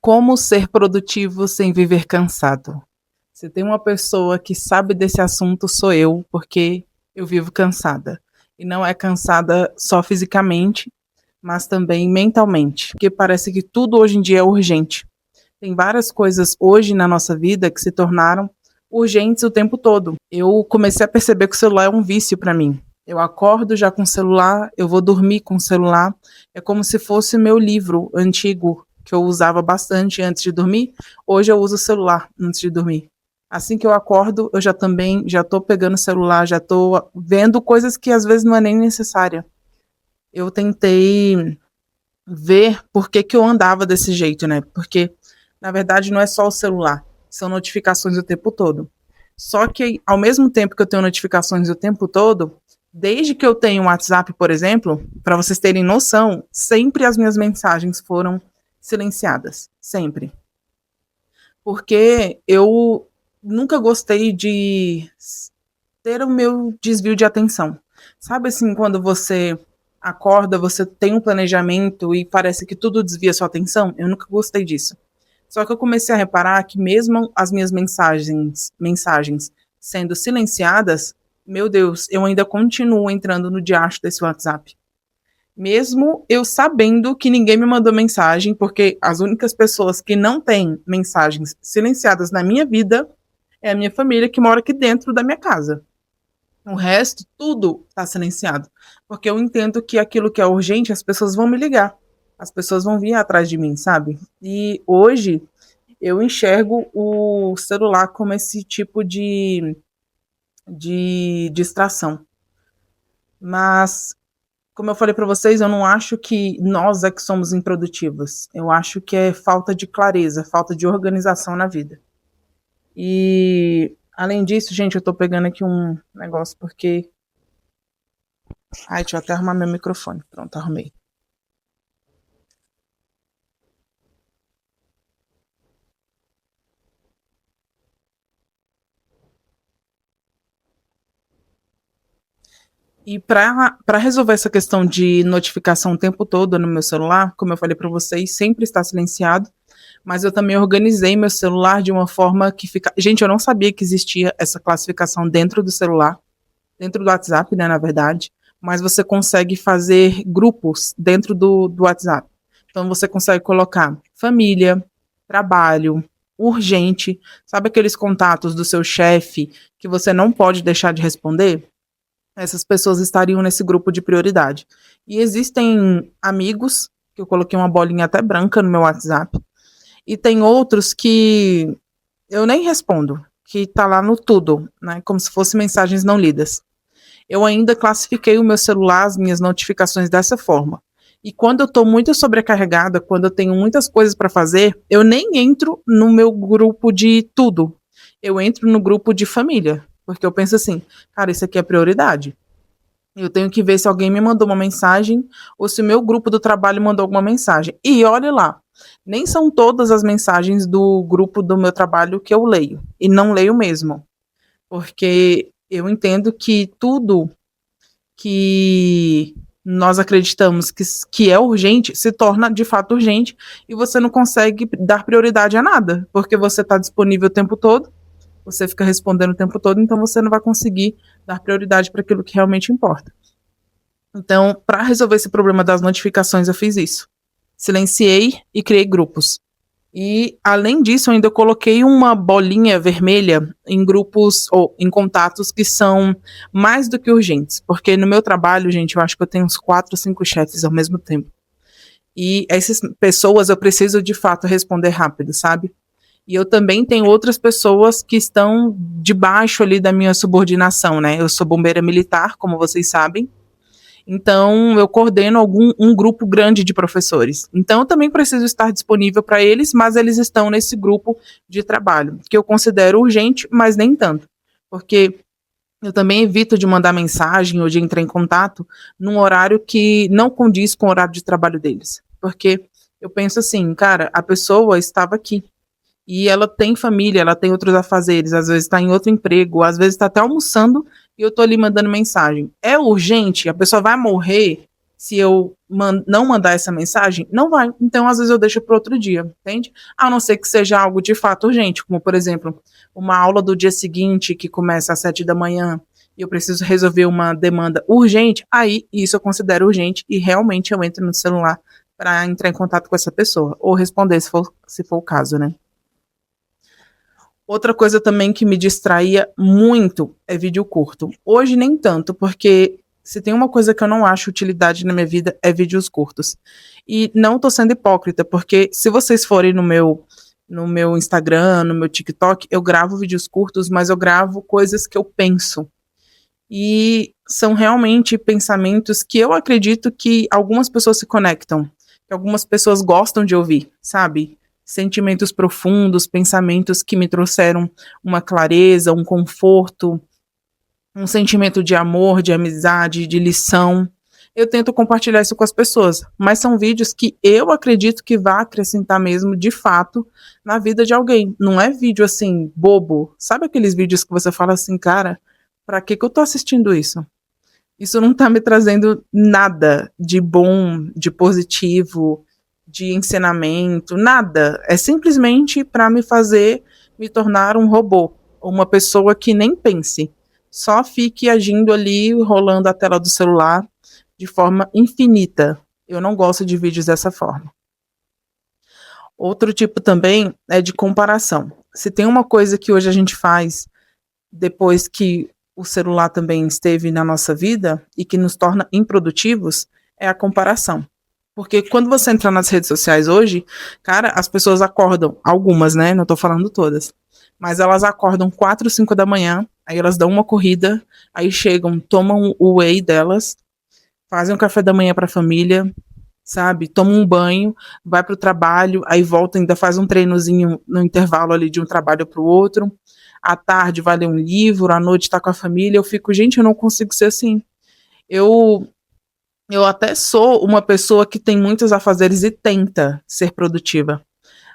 Como ser produtivo sem viver cansado? Se tem uma pessoa que sabe desse assunto, sou eu, porque eu vivo cansada. E não é cansada só fisicamente, mas também mentalmente, porque parece que tudo hoje em dia é urgente. Tem várias coisas hoje na nossa vida que se tornaram urgentes o tempo todo. Eu comecei a perceber que o celular é um vício para mim. Eu acordo já com o celular, eu vou dormir com o celular. É como se fosse meu livro antigo, que eu usava bastante antes de dormir. Hoje eu uso o celular antes de dormir. Assim que eu acordo, eu já estou pegando o celular, já estou vendo coisas que às vezes não é nem necessária. Eu tentei ver por que que eu andava desse jeito, né? Porque, na verdade, não é só o celular, são notificações o tempo todo. Só que, ao mesmo tempo que eu tenho notificações o tempo todo, desde que eu tenho o WhatsApp, por exemplo, para vocês terem noção, sempre as minhas mensagens foram silenciadas. Sempre. Porque eu nunca gostei de ter o meu desvio de atenção. Sabe assim, quando você acorda, você tem um planejamento e parece que tudo desvia sua atenção? Eu nunca gostei disso. Só que eu comecei a reparar que mesmo as minhas mensagens sendo silenciadas, meu Deus, eu ainda continuo entrando no diacho desse WhatsApp. Mesmo eu sabendo que ninguém me mandou mensagem, porque as únicas pessoas que não têm mensagens silenciadas na minha vida é a minha família que mora aqui dentro da minha casa. O resto, tudo está silenciado. Porque eu entendo que aquilo que é urgente, as pessoas vão me ligar. As pessoas vão vir atrás de mim, sabe? E hoje eu enxergo o celular como esse tipo de distração. Mas, como eu falei para vocês, eu não acho que nós é que somos improdutivos. Eu acho que é falta de clareza, falta de organização na vida. E, além disso, gente, eu tô pegando aqui um negócio porque... Ai, deixa eu até arrumar meu microfone. Pronto, arrumei. E para resolver essa questão de notificação o tempo todo no meu celular, como eu falei para vocês, sempre está silenciado, mas eu também organizei meu celular de uma forma que fica. Gente, eu não sabia que existia essa classificação dentro do celular, dentro do WhatsApp, né, na verdade, mas você consegue fazer grupos dentro do WhatsApp. Então você consegue colocar família, trabalho, urgente, sabe aqueles contatos do seu chefe que você não pode deixar de responder? Essas pessoas estariam nesse grupo de prioridade. E existem amigos, que eu coloquei uma bolinha até branca no meu WhatsApp, e tem outros que eu nem respondo, que tá lá no tudo, né? Como se fossem mensagens não lidas. Eu ainda classifiquei o meu celular, as minhas notificações dessa forma. E quando eu estou muito sobrecarregada, quando eu tenho muitas coisas para fazer, eu nem entro no meu grupo de tudo. Eu entro no grupo de família, porque eu penso assim, cara, isso aqui é prioridade. Eu tenho que ver se alguém me mandou uma mensagem ou se o meu grupo do trabalho mandou alguma mensagem. E olha lá, nem são todas as mensagens do grupo do meu trabalho que eu leio. E não leio mesmo. Porque eu entendo que tudo que nós acreditamos que é urgente se torna de fato urgente e você não consegue dar prioridade a nada, porque você está disponível o tempo todo, você fica respondendo o tempo todo, então você não vai conseguir dar prioridade para aquilo que realmente importa. Então, para resolver esse problema das notificações, eu fiz isso. Silenciei e criei grupos. E, além disso, eu ainda coloquei uma bolinha vermelha em grupos ou em contatos que são mais do que urgentes. Porque no meu trabalho, gente, eu acho que eu tenho uns 4 ou 5 chefes ao mesmo tempo. E essas pessoas eu preciso de fato responder rápido, sabe? E eu também tenho outras pessoas que estão debaixo ali da minha subordinação, né? Eu sou bombeira militar, como vocês sabem. Então, eu coordeno um grupo grande de professores. Então, eu também preciso estar disponível para eles, mas eles estão nesse grupo de trabalho, que eu considero urgente, mas nem tanto. Porque eu também evito de mandar mensagem ou de entrar em contato num horário que não condiz com o horário de trabalho deles. Porque eu penso assim, cara, a pessoa estava aqui. E ela tem família, ela tem outros afazeres, às vezes está em outro emprego, às vezes está até almoçando e eu tô ali mandando mensagem. É urgente? A pessoa vai morrer Se eu não mandar essa mensagem, não vai. Então, às vezes, eu deixo para outro dia, entende? A não ser que seja algo de fato urgente, como, por exemplo, uma aula do dia seguinte que começa às 7 da manhã e eu preciso resolver uma demanda urgente, aí isso eu considero urgente e realmente eu entro no celular para entrar em contato com essa pessoa, ou responder se for o caso, né? Outra coisa também que me distraía muito é vídeo curto. Hoje nem tanto, porque se tem uma coisa que eu não acho utilidade na minha vida é vídeos curtos. E não tô sendo hipócrita, porque se vocês forem no meu Instagram, no meu TikTok, eu gravo vídeos curtos, mas eu gravo coisas que eu penso. E são realmente pensamentos que eu acredito que algumas pessoas se conectam, que algumas pessoas gostam de ouvir, sabe? Sentimentos profundos, pensamentos que me trouxeram uma clareza, um conforto, um sentimento de amor, de amizade, de lição. Eu tento compartilhar isso com as pessoas, mas são vídeos que eu acredito que vai acrescentar mesmo, de fato, na vida de alguém. Não é vídeo assim, bobo. Sabe aqueles vídeos que você fala assim, cara, pra que eu tô assistindo isso? Isso não tá me trazendo nada de bom, de positivo, de ensinamento, nada. É simplesmente para me fazer me tornar um robô, ou uma pessoa que nem pense. Só fique agindo ali, rolando a tela do celular de forma infinita. Eu não gosto de vídeos dessa forma. Outro tipo também é de comparação. Se tem uma coisa que hoje a gente faz depois que o celular também esteve na nossa vida e que nos torna improdutivos, é a comparação. Porque quando você entra nas redes sociais hoje, cara, as pessoas acordam, algumas, né? Não tô falando todas. Mas elas acordam 4, 5 da manhã, aí elas dão uma corrida, aí chegam, tomam o whey delas, fazem um café da manhã para a família, sabe? Tomam um banho, vai pro trabalho, aí volta, ainda faz um treinozinho no intervalo ali de um trabalho pro outro. À tarde vai ler um livro, à noite tá com a família. Eu fico, gente, eu não consigo ser assim. Eu eu até sou uma pessoa que tem muitos afazeres e tenta ser produtiva.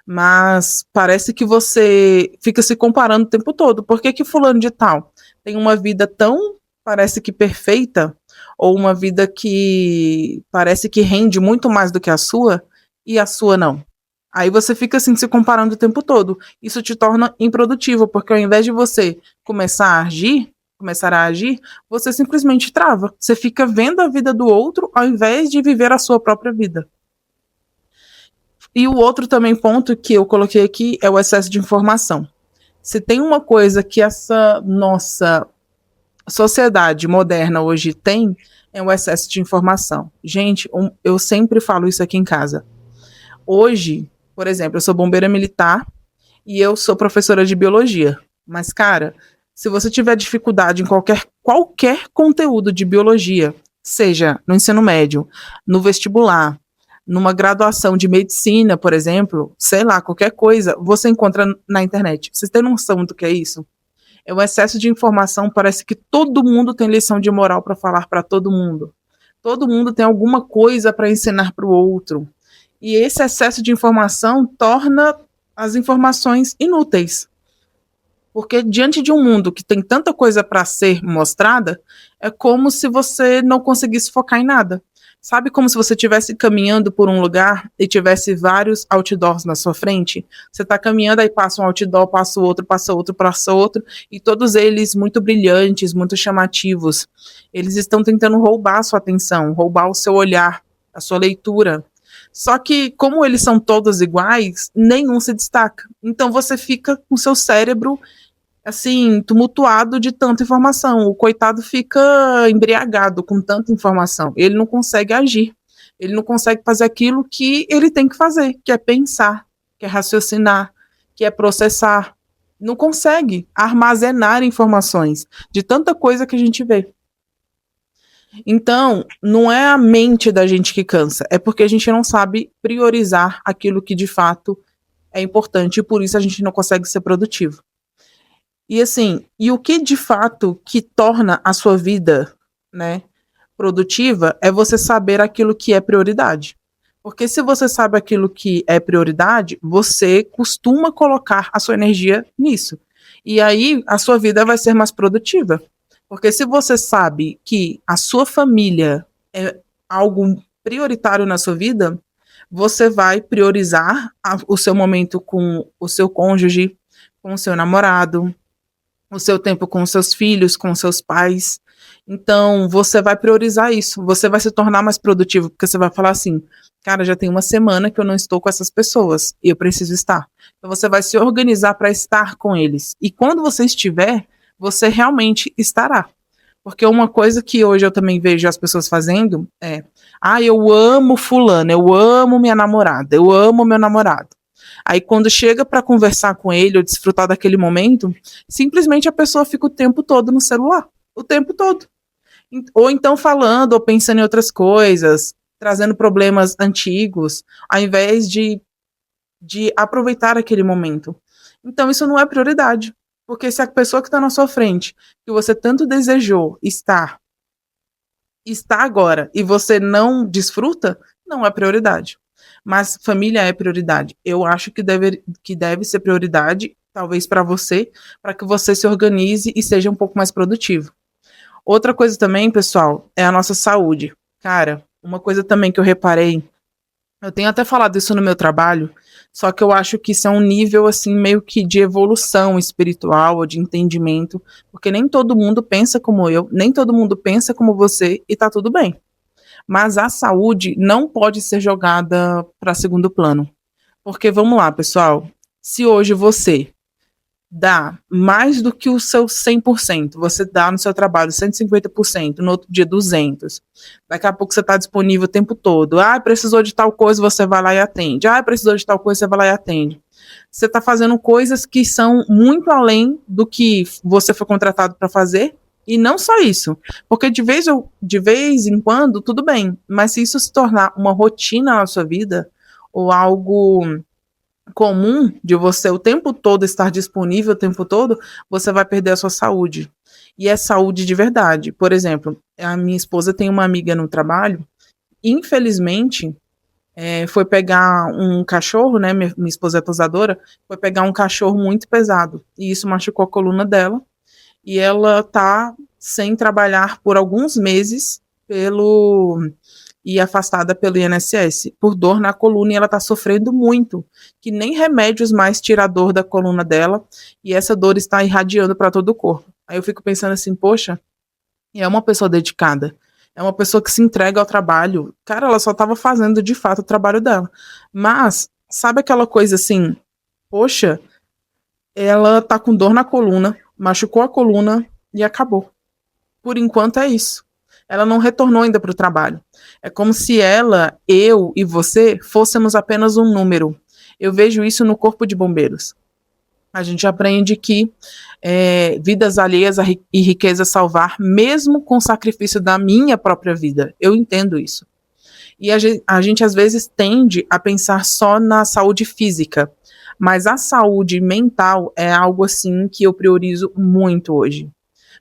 Mas parece que você fica se comparando o tempo todo. Por que que fulano de tal tem uma vida tão, parece que perfeita, ou uma vida que parece que rende muito mais do que a sua, e a sua não? Aí você fica assim se comparando o tempo todo. Isso te torna improdutivo, porque ao invés de você começar a agir, você simplesmente trava. Você fica vendo a vida do outro ao invés de viver a sua própria vida. E o outro também ponto que eu coloquei aqui é o excesso de informação. Se tem uma coisa que essa nossa sociedade moderna hoje tem, é o excesso de informação. Gente, eu sempre falo isso aqui em casa. Hoje, por exemplo, eu sou bombeira militar e eu sou professora de biologia. Mas, cara, se você tiver dificuldade em qualquer conteúdo de biologia, seja no ensino médio, no vestibular, numa graduação de medicina, por exemplo, sei lá, qualquer coisa, você encontra na internet. Vocês têm noção do que é isso? É um excesso de informação, parece que todo mundo tem lição de moral para falar para todo mundo. Todo mundo tem alguma coisa para ensinar para o outro. E esse excesso de informação torna as informações inúteis. Porque diante de um mundo que tem tanta coisa para ser mostrada, é como se você não conseguisse focar em nada. Sabe como se você estivesse caminhando por um lugar e tivesse vários outdoors na sua frente? Você está caminhando, aí passa um outdoor, passa o outro, passa outro, passa outro, e todos eles muito brilhantes, muito chamativos. Eles estão tentando roubar a sua atenção, roubar o seu olhar, a sua leitura. Só que, como eles são todos iguais, nenhum se destaca. Então você fica com seu cérebro assim, tumultuado de tanta informação. O coitado fica embriagado com tanta informação. Ele não consegue agir. Ele não consegue fazer aquilo que ele tem que fazer, que é pensar, que é raciocinar, que é processar. Não consegue armazenar informações de tanta coisa que a gente vê. Então, não é a mente da gente que cansa, é porque a gente não sabe priorizar aquilo que de fato é importante e por isso a gente não consegue ser produtivo. E assim, e o que de fato que torna a sua vida, né, produtiva é você saber aquilo que é prioridade. Porque se você sabe aquilo que é prioridade, você costuma colocar a sua energia nisso. E aí a sua vida vai ser mais produtiva. Porque se você sabe que a sua família é algo prioritário na sua vida, você vai priorizar o seu momento com o seu cônjuge, com o seu namorado, o seu tempo com os seus filhos, com os seus pais. Então, você vai priorizar isso. Você vai se tornar mais produtivo, porque você vai falar assim: cara, já tem uma semana que eu não estou com essas pessoas e eu preciso estar. Então, você vai se organizar para estar com eles. E quando você estiver, você realmente estará. Porque uma coisa que hoje eu também vejo as pessoas fazendo é: eu amo fulano, eu amo minha namorada, eu amo meu namorado. Aí quando chega para conversar com ele ou desfrutar daquele momento, simplesmente a pessoa fica o tempo todo no celular, o tempo todo. Ou então falando ou pensando em outras coisas, trazendo problemas antigos, ao invés de aproveitar aquele momento. Então isso não é prioridade. Porque se a pessoa que está na sua frente, que você tanto desejou estar, está agora e você não desfruta, não é prioridade. Mas família é prioridade. Eu acho que deve ser prioridade, talvez para você, para que você se organize e seja um pouco mais produtivo. Outra coisa também, pessoal, é a nossa saúde. Cara, uma coisa também que eu reparei, eu tenho até falado isso no meu trabalho, só que eu acho que isso é um nível, assim, meio que de evolução espiritual ou de entendimento, porque nem todo mundo pensa como eu, nem todo mundo pensa como você, e tá tudo bem. Mas a saúde não pode ser jogada para segundo plano. Porque vamos lá, pessoal, se hoje você dá mais do que o seu 100%, você dá no seu trabalho 150%, no outro dia 200%, daqui a pouco você está disponível o tempo todo, precisou de tal coisa, você vai lá e atende, precisou de tal coisa, você vai lá e atende. Você está fazendo coisas que são muito além do que você foi contratado para fazer, e não só isso, porque de vez em quando, tudo bem, mas se isso se tornar uma rotina na sua vida, ou algo comum de você o tempo todo estar disponível o tempo todo, você vai perder a sua saúde. E é saúde de verdade. Por exemplo, a minha esposa tem uma amiga no trabalho, infelizmente, foi pegar um cachorro, né? Minha esposa é tosadora, foi pegar um cachorro muito pesado. E isso machucou a coluna dela. E ela tá sem trabalhar por alguns meses e afastada pelo INSS por dor na coluna, e ela está sofrendo muito, que nem remédios mais tira a dor da coluna dela, e essa dor está irradiando para todo o corpo. Aí eu fico pensando assim, poxa, é uma pessoa dedicada, é uma pessoa que se entrega ao trabalho. Cara, ela só estava fazendo de fato o trabalho dela. Mas, sabe aquela coisa assim, poxa, ela tá com dor na coluna, machucou a coluna e acabou. Por enquanto é isso. Ela não retornou ainda para o trabalho. É como se ela, eu e você fôssemos apenas um número. Eu vejo isso no Corpo de Bombeiros. A gente aprende que vidas alheias e riqueza salvar, mesmo com o sacrifício da minha própria vida. Eu entendo isso. E a gente às vezes tende a pensar só na saúde física, mas a saúde mental é algo assim que eu priorizo muito hoje.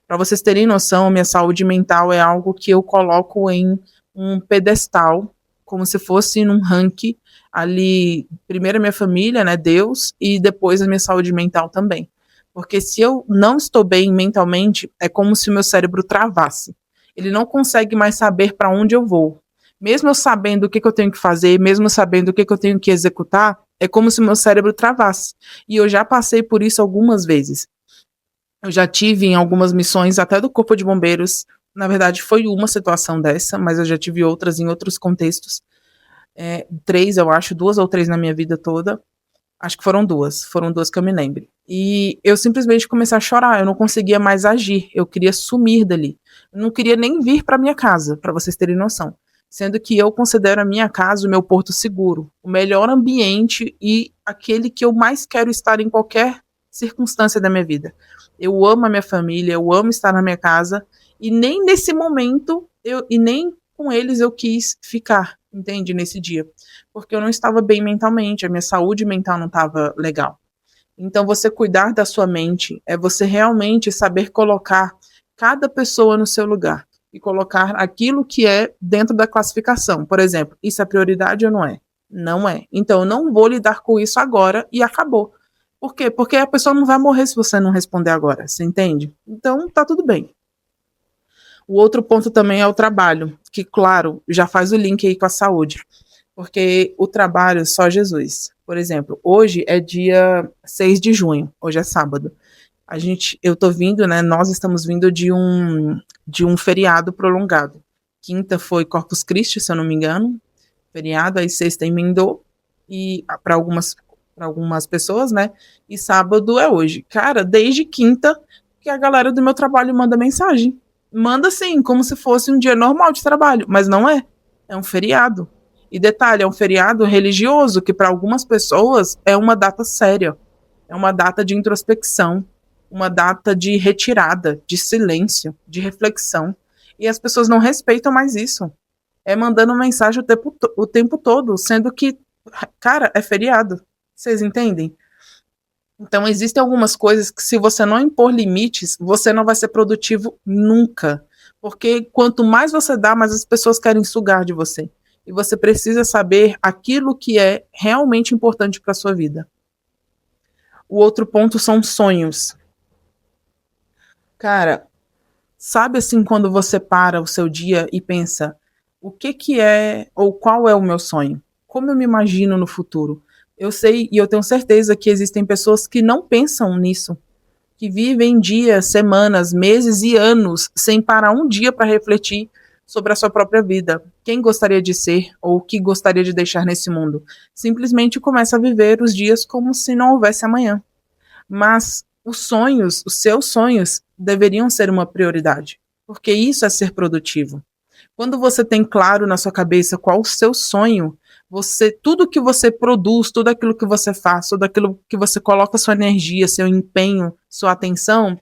Para vocês terem noção, minha saúde mental é algo que eu coloco em um pedestal, como se fosse num ranking ali, primeiro a minha família, né, Deus, e depois a minha saúde mental também. Porque se eu não estou bem mentalmente, é como se o meu cérebro travasse. Ele não consegue mais saber para onde eu vou. Mesmo eu sabendo o que eu tenho que fazer, mesmo sabendo o que eu tenho que executar, é como se o meu cérebro travasse. E eu já passei por isso algumas vezes. Eu já tive em algumas missões, até do Corpo de Bombeiros. Na verdade, foi uma situação dessa, mas eu já tive outras em outros contextos. 3, eu acho, 2 ou 3 na minha vida toda. Acho que foram 2 que eu me lembro. E eu simplesmente comecei a chorar, eu não conseguia mais agir, eu queria sumir dali. Eu não queria nem vir para minha casa, para vocês terem noção. Sendo que eu considero a minha casa o meu porto seguro, o melhor ambiente e aquele que eu mais quero estar em qualquer circunstância da minha vida. Eu amo a minha família, eu amo estar na minha casa, e nem nesse momento, e nem com eles eu quis ficar, entende, nesse dia. Porque eu não estava bem mentalmente, a minha saúde mental não estava legal. Então, você cuidar da sua mente é você realmente saber colocar cada pessoa no seu lugar e colocar aquilo que é dentro da classificação. Por exemplo, isso é prioridade ou não é? Não é. Então, eu não vou lidar com isso agora e acabou. Por quê? Porque a pessoa não vai morrer se você não responder agora, você entende? Então, tá tudo bem. O outro ponto também é o trabalho, que, claro, já faz o link aí com a saúde, porque o trabalho só Jesus. Por exemplo, hoje é dia 6 de junho, hoje é sábado. Eu tô vindo, né? Nós estamos vindo de um feriado prolongado. Quinta foi Corpus Christi, se eu não me engano, feriado, aí sexta emendou, e para algumas pessoas, né? E sábado é hoje. Cara, desde quinta que a galera do meu trabalho manda mensagem. Manda assim, como se fosse um dia normal de trabalho, mas não é. É um feriado. E detalhe, é um feriado religioso que para algumas pessoas é uma data séria. É uma data de introspecção, uma data de retirada, de silêncio, de reflexão. E as pessoas não respeitam mais isso. É mandando mensagem o tempo todo, sendo que, cara, é feriado. Vocês entendem? Então, existem algumas coisas que, se você não impor limites, você não vai ser produtivo nunca. Porque quanto mais você dá, mais as pessoas querem sugar de você. E você precisa saber aquilo que é realmente importante para sua vida. O outro ponto são sonhos. Cara, sabe assim quando você para o seu dia e pensa, o que que é ou qual é o meu sonho? Como eu me imagino no futuro? Eu sei e eu tenho certeza que existem pessoas que não pensam nisso, que vivem dias, semanas, meses e anos sem parar um dia para refletir sobre a sua própria vida. Quem gostaria de ser ou o que gostaria de deixar nesse mundo? Simplesmente começa a viver os dias como se não houvesse amanhã. Mas os seus sonhos, deveriam ser uma prioridade, porque isso é ser produtivo. Quando você tem claro na sua cabeça qual o seu sonho, tudo que você produz, tudo aquilo que você faz, tudo aquilo que você coloca sua energia, seu empenho, sua atenção,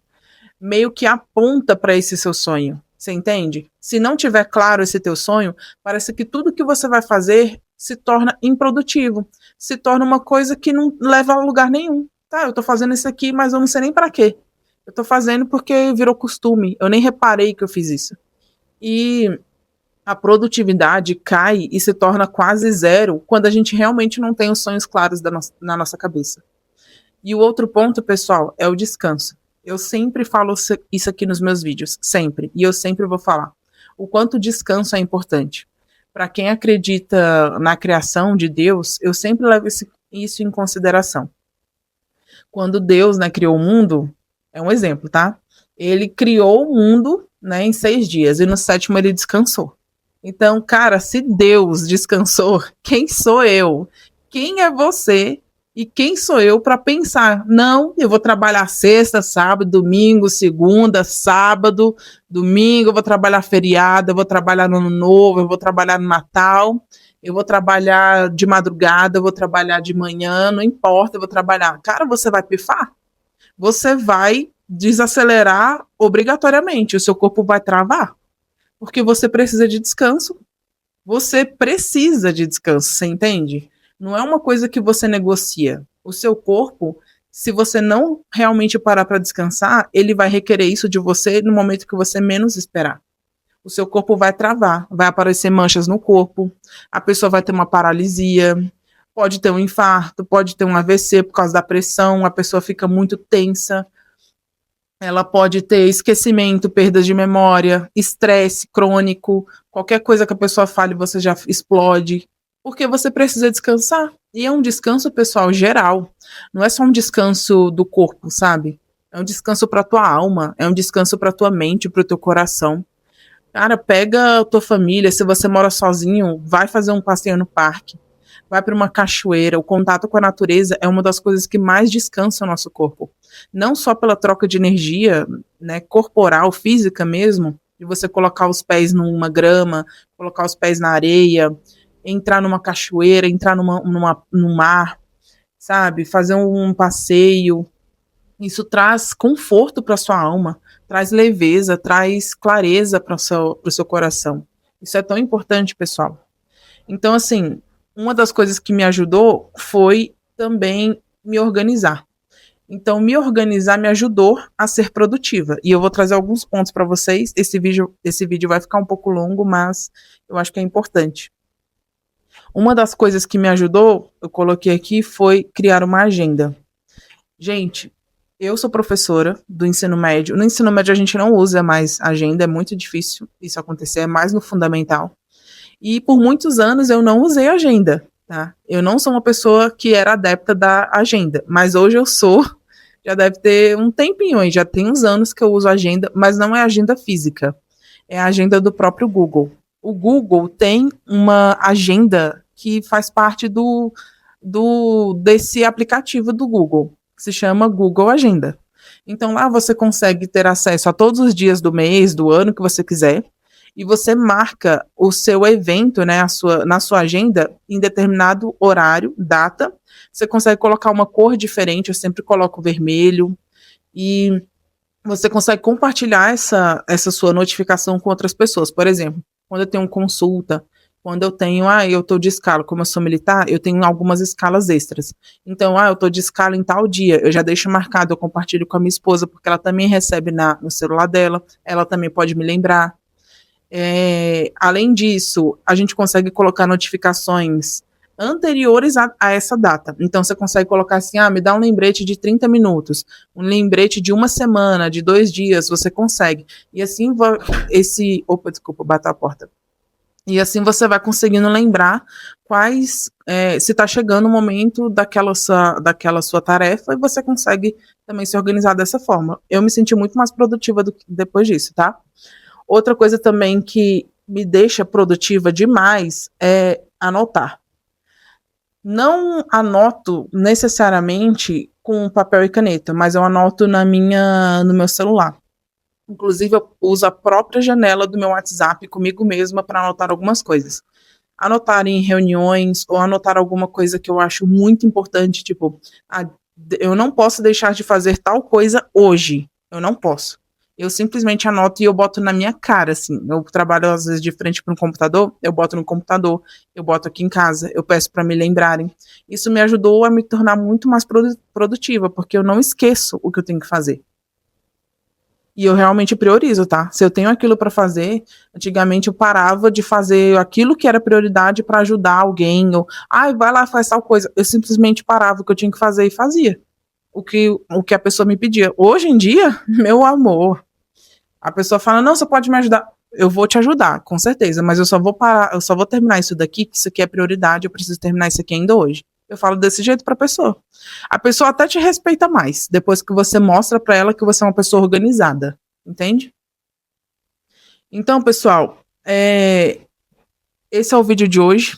meio que aponta para esse seu sonho. Você entende? Se não tiver claro esse teu sonho, parece que tudo que você vai fazer se torna improdutivo, se torna uma coisa que não leva a lugar nenhum. Tá, eu tô fazendo isso aqui, mas eu não sei nem para quê. Eu tô fazendo porque virou costume. Eu nem reparei que eu fiz isso. E a produtividade cai e se torna quase zero quando a gente realmente não tem os sonhos claros na nossa cabeça. E o outro ponto, pessoal, é o descanso. Eu sempre falo isso aqui nos meus vídeos, sempre. E eu sempre vou falar. O quanto o descanso é importante. Para quem acredita na criação de Deus, eu sempre levo isso em consideração. Quando Deus, né, criou o mundo, é um exemplo, tá? Ele criou o mundo, né, em 6 dias e no sétimo ele descansou. Então, cara, se Deus descansou, quem sou eu? Quem é você? E quem sou eu para pensar? Não, eu vou trabalhar sexta, sábado, domingo, segunda, sábado, domingo, eu vou trabalhar feriado, eu vou trabalhar no ano novo, eu vou trabalhar no Natal, eu vou trabalhar de madrugada, eu vou trabalhar de manhã, não importa, eu vou trabalhar. Cara, você vai pifar? Você vai desacelerar obrigatoriamente, o seu corpo vai travar, porque você precisa de descanso. Você precisa de descanso, você entende? Não é uma coisa que você negocia. O seu corpo, se você não realmente parar para descansar, ele vai requerer isso de você no momento que você menos esperar. O seu corpo vai travar, vai aparecer manchas no corpo, a pessoa vai ter uma paralisia, pode ter um infarto, pode ter um AVC por causa da pressão, a pessoa fica muito tensa, ela pode ter esquecimento, perdas de memória, estresse crônico, qualquer coisa que a pessoa fale, você já explode, porque você precisa descansar. E é um descanso, pessoal, geral. Não é só um descanso do corpo, sabe? É um descanso para tua alma, é um descanso para tua mente, para o teu coração. Cara, pega a tua família, se você mora sozinho, vai fazer um passeio no parque, vai para uma cachoeira. O contato com a natureza é uma das coisas que mais descansa o nosso corpo. Não só pela troca de energia, né, corporal, física mesmo, de você colocar os pés numa grama, colocar os pés na areia, entrar numa cachoeira, entrar num mar, sabe? Fazer um passeio. Isso traz conforto para sua alma, traz leveza, traz clareza para o seu coração. Isso é tão importante, pessoal. Então, assim, uma das coisas que me ajudou foi também me organizar. Então, me organizar me ajudou a ser produtiva. E eu vou trazer alguns pontos para vocês. Esse vídeo vai ficar um pouco longo, mas eu acho que é importante. Uma das coisas que me ajudou, eu coloquei aqui, foi criar uma agenda. Gente, Eu sou professora do ensino médio. No ensino médio a gente não usa mais agenda, é muito difícil isso acontecer, é mais no fundamental. E por muitos anos eu não usei agenda, tá? Eu não sou uma pessoa que era adepta da agenda, mas hoje eu sou. Já deve ter um tempinho aí, já tem uns anos que eu uso agenda, mas não é agenda física, é a agenda do próprio Google. O Google tem uma agenda que faz parte desse aplicativo do Google, que se chama Google Agenda. Então lá você consegue ter acesso a todos os dias do mês, do ano que você quiser, e você marca o seu evento, né, na sua agenda em determinado horário, data. Você consegue colocar uma cor diferente, eu sempre coloco vermelho, e você consegue compartilhar essa sua notificação com outras pessoas. Por exemplo, quando eu tenho consulta, quando eu tenho, eu tô de escala, como eu sou militar, eu tenho algumas escalas extras. Então, eu tô de escala em tal dia, eu já deixo marcado, eu compartilho com a minha esposa, porque ela também recebe no celular dela, ela também pode me lembrar. Além disso, a gente consegue colocar notificações anteriores a essa data. Então, você consegue colocar assim, me dá um lembrete de 30 minutos, um lembrete de uma semana, de 2 dias, você consegue. E assim, opa, desculpa, bateu a porta. E assim você vai conseguindo lembrar se está chegando o momento daquela sua tarefa, e você consegue também se organizar dessa forma. Eu me senti muito mais produtiva depois disso, tá? Outra coisa também que me deixa produtiva demais é anotar. Não anoto necessariamente com papel e caneta, mas eu anoto no meu celular. Inclusive, eu uso a própria janela do meu WhatsApp comigo mesma para anotar algumas coisas. Anotar em reuniões ou anotar alguma coisa que eu acho muito importante, tipo, eu não posso deixar de fazer tal coisa hoje. Eu não posso. Eu simplesmente anoto e eu boto na minha cara, assim. Eu trabalho, às vezes, de frente para um computador, eu boto no computador, eu boto aqui em casa, eu peço para me lembrarem. Isso me ajudou a me tornar muito mais produtiva, porque eu não esqueço o que eu tenho que fazer. E eu realmente priorizo, tá? Se eu tenho aquilo para fazer, antigamente eu parava de fazer aquilo que era prioridade para ajudar alguém, ou, vai lá, faz tal coisa. Eu simplesmente parava o que eu tinha que fazer e fazia o que a pessoa me pedia. Hoje em dia, meu amor, a pessoa fala, não, você pode me ajudar. Eu vou te ajudar, com certeza, mas eu só vou parar, eu só vou terminar isso daqui, que isso aqui é prioridade, eu preciso terminar isso aqui ainda hoje. Eu falo desse jeito pra pessoa. A pessoa até te respeita mais, depois que você mostra pra ela que você é uma pessoa organizada, entende? Então, pessoal, esse é o vídeo de hoje.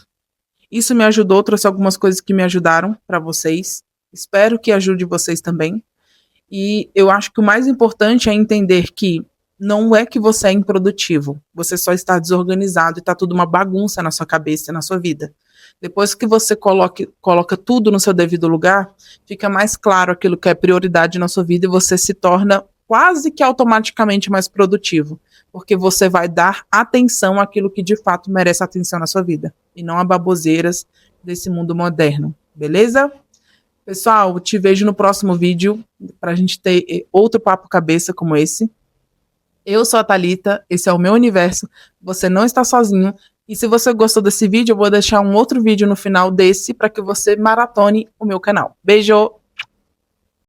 Isso me ajudou, trouxe algumas coisas que me ajudaram pra vocês. Espero que ajude vocês também. E eu acho que o mais importante é entender que não é que você é improdutivo, você só está desorganizado e está tudo uma bagunça na sua cabeça e na sua vida. Depois que você coloca tudo no seu devido lugar, fica mais claro aquilo que é prioridade na sua vida e você se torna quase que automaticamente mais produtivo, porque você vai dar atenção àquilo que de fato merece atenção na sua vida, e não a baboseiras desse mundo moderno, beleza? Pessoal, te vejo no próximo vídeo para a gente ter outro papo cabeça como esse. Eu sou a Thalita, esse é o meu universo, você não está sozinho. E se você gostou desse vídeo, eu vou deixar um outro vídeo no final desse para que você maratone o meu canal. Beijo!